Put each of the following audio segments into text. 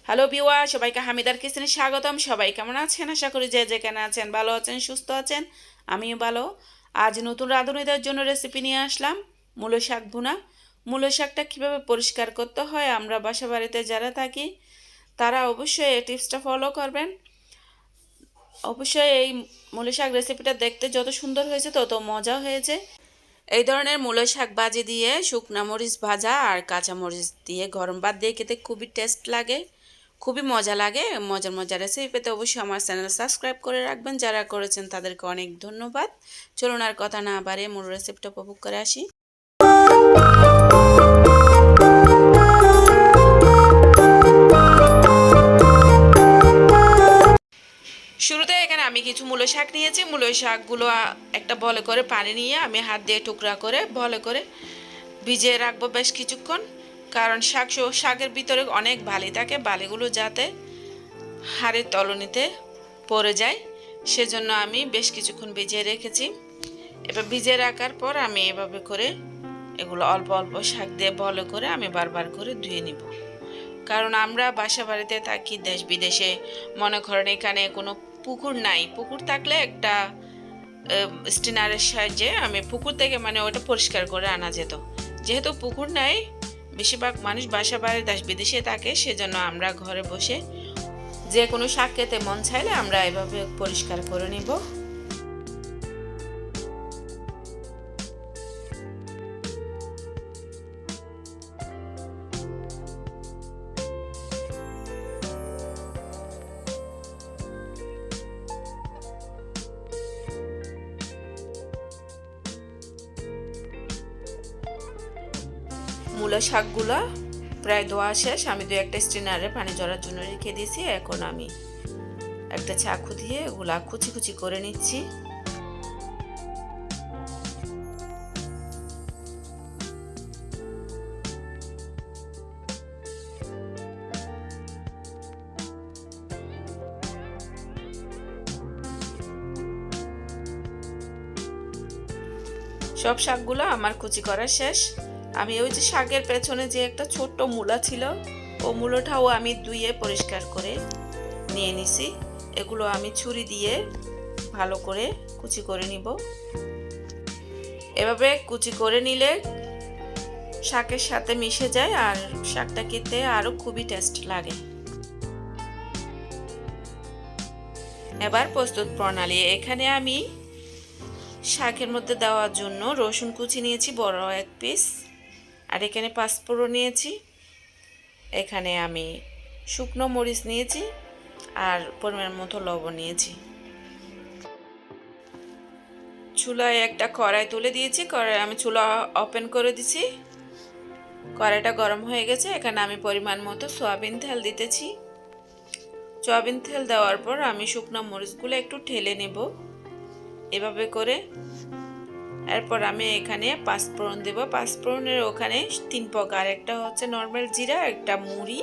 Hello viewer, সবাইকে হামিদার কিচেনে স্বাগতম। সবাই কেমন আছেন? আশা করি যে যেখানে আছেন ভালো আছেন, সুস্থ আছেন। আমিও ভালো। আজ নতুন রাঁধুনিদের জন্য রেসিপি নিয়ে আসলাম মূলো শাক ভুনা। মূলো শাকটা কীভাবে পরিষ্কার করতে হয়, আমরা বাসা বাড়িতে যারা থাকি তারা অবশ্যই এই টিপসটা ফলো করবেন। অবশ্যই এই মূলো শাক রেসিপিটা দেখতে যত সুন্দর হয়েছে তত মজা হয়েছে। এই ধরনের মূলো শাক ভাজি দিয়ে শুকনা মরিচ ভাজা আর কাঁচা মরিচ দিয়ে গরম ভাত দিয়ে খেতে খুবই টেস্ট লাগে, খুবই মজা লাগে। মজার মজার রেসিপি পেতে অবশ্যই আমার চ্যানেল সাবস্ক্রাইব করে রাখবেন। যারা করেছেন তাদেরকে অনেক ধন্যবাদ। চলুন আর কথা না বাড়িয়ে মূল রেসিপিটা উপভোগ করে আসি। শুরুতে এখানে আমি কিছু মূলো শাক নিয়েছি। মূলো শাকগুলো একটা বলে করে পানি নিয়ে আমি হাত দিয়ে টুকরা করে ভালো করে ভিজিয়ে রাখবো বেশ কিছুক্ষণ, কারণ শাকের ভিতরে অনেক বালি থাকে, বালিগুলো যাতে হাড়ের তলনিতে পড়ে যায়, সেজন্য আমি বেশ কিছুক্ষণ ভিজিয়ে রেখেছি। এবার ভিজিয়ে রাখার পর আমি এভাবে করে এগুলো অল্প অল্প শাক দিয়ে ভালো করে আমি বারবার করে ধুয়ে নিব। কারণ আমরা বাসা বাড়িতে থাকি দেশ বিদেশে, মনে করেন এখানে কোনো পুকুর নাই। পুকুর থাকলে একটা স্টিনারের সাহায্যে আমি পুকুর থেকে ওটা পরিষ্কার করে আনা যেত। যেহেতু পুকুর নাই, বেশিরভাগ মানুষ বাসা বাড়ি দেশ বিদেশে থাকে, সেজন্য আমরা ঘরে বসে যে কোনো শাক খেতে মন চাইলে আমরা এভাবে পরিষ্কার করে নিব। মূলো শাকগুলো প্রায় ধোয়া শেষ। আমি একটা স্ট্রেনারে পানি ঝরার জন্য রেখে দিয়েছি। এখন আমি একটা চাকু দিয়ে এগুলা কুচি কুচি করে নিচ্ছি। সব শাকগুলো আমার কুচি করা শেষ। আমি ওই যে শাকের পেছনে যে একটা ছোট্ট মূলা ছিল, ও মূলোটাও আমি ধুয়ে পরিষ্কার করে নিয়ে নিছি। এগুলো আমি ছুরি দিয়ে ভালো করে কুচি করে নিব। এভাবে কুচি করে নিলে শাকের সাথে মিশে যায় আর শাকটা খেতে আরো খুবই টেস্ট লাগে। এবার প্রস্তুত প্রণালী। এখানে আমি শাকের মধ্যে দেওয়ার জন্য রসুন কুচি নিয়েছি বড় এক পিস, আর এখানে পাঁচফোড়ন নিয়েছি, এখানে আমি শুকনো মরিচ নিয়েছি আর পরিমাণ মতো লবণ নিয়েছি। চুলায় একটা কড়াই তুলে দিয়েছি। কড়াই আমি চুলা ওপেন করে দিছি। কড়াইটা গরম হয়ে গেছে। এখানে আমি পরিমাণ মতো সয়াবিন তেল দিতেছি। সয়াবিন তেল দেওয়ার পর আমি শুকনো মরিচগুলো একটু ঠেলে নেব এভাবে করে। এরপর আমি এখানে পাঁচফোড়ন দেব। পাঁচফোড়নের ওখানে 3 প্রকার, একটা হচ্ছে নর্মাল জিরা, একটা মুড়ি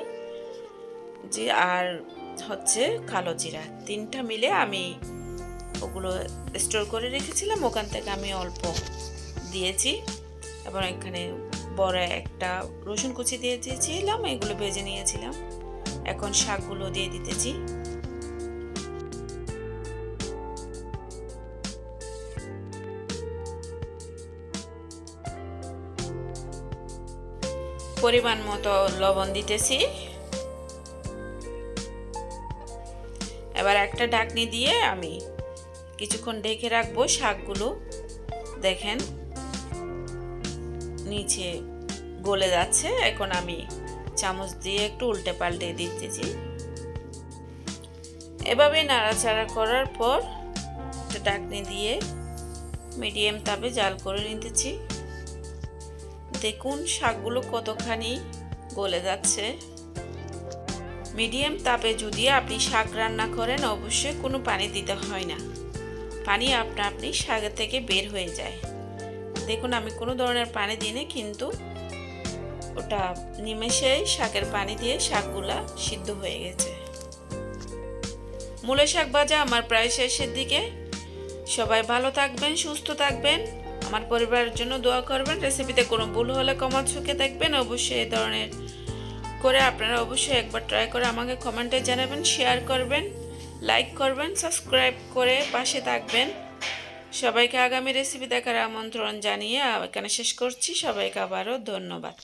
আর হচ্ছে কালো জিরা, 3টা মিলে আমি ওগুলো স্টোর করে রেখেছিলাম, ওখান থেকে আমি অল্প দিয়েছি। এবং এখানে বড় একটা রসুন কুচি দিয়ে দিয়েছিলাম, এগুলো ভেজে নিয়েছিলাম। এখন শাকগুলো দিয়ে দিতেছি। পরিমাণ মতো লবণ দিতেছি। এবার একটা ঢাকনি দিয়ে আমি কিছুক্ষণ ঢেকে রাখবো। শাকগুলো দেখেন নিচে গলে যাচ্ছে। এখন আমি চামচ দিয়ে একটু উল্টে পাল্টে দিতেছি। এভাবে নাড়াচাড়া করার পর একটা ঢাকনি দিয়ে মিডিয়াম তাপে জাল করে নিতেছি। দেখুন শাকগুলো কতখানি গলে যাচ্ছে। মিডিয়াম তাপে যদি আপনি শাক রান্না করেন অবশ্যই কোনো পানি দিতে হয় না, পানি আপনি শাকের থেকে বের হয়ে যায়। দেখুন আমি কোনো ধরনের পানি দিইনি, কিন্তু ওটা নিমেষেই শাকের পানি দিয়ে শাকগুলা সিদ্ধ হয়ে গেছে। মূলো শাক ভাজা আমার প্রায় শেষের দিকে। সবাই ভালো থাকবেন, সুস্থ থাকবেন, আমার পরিবারের জন্য দোয়া করবেন। রেসিপিতে কোনো ভুল হলে কমেন্ট সুখে দেখবেন। অবশ্যই এই ধরনের করে আপনারা অবশ্যই একবার ট্রাই করে আমাকে কমেন্টে জানাবেন, শেয়ার করবেন, লাইক করবেন, সাবস্ক্রাইব করে পাশে থাকবেন। সবাইকে আগামী রেসিপি দেখার আমন্ত্রণ জানিয়ে এখানে শেষ করছি। সবাইকে আবারও ধন্যবাদ।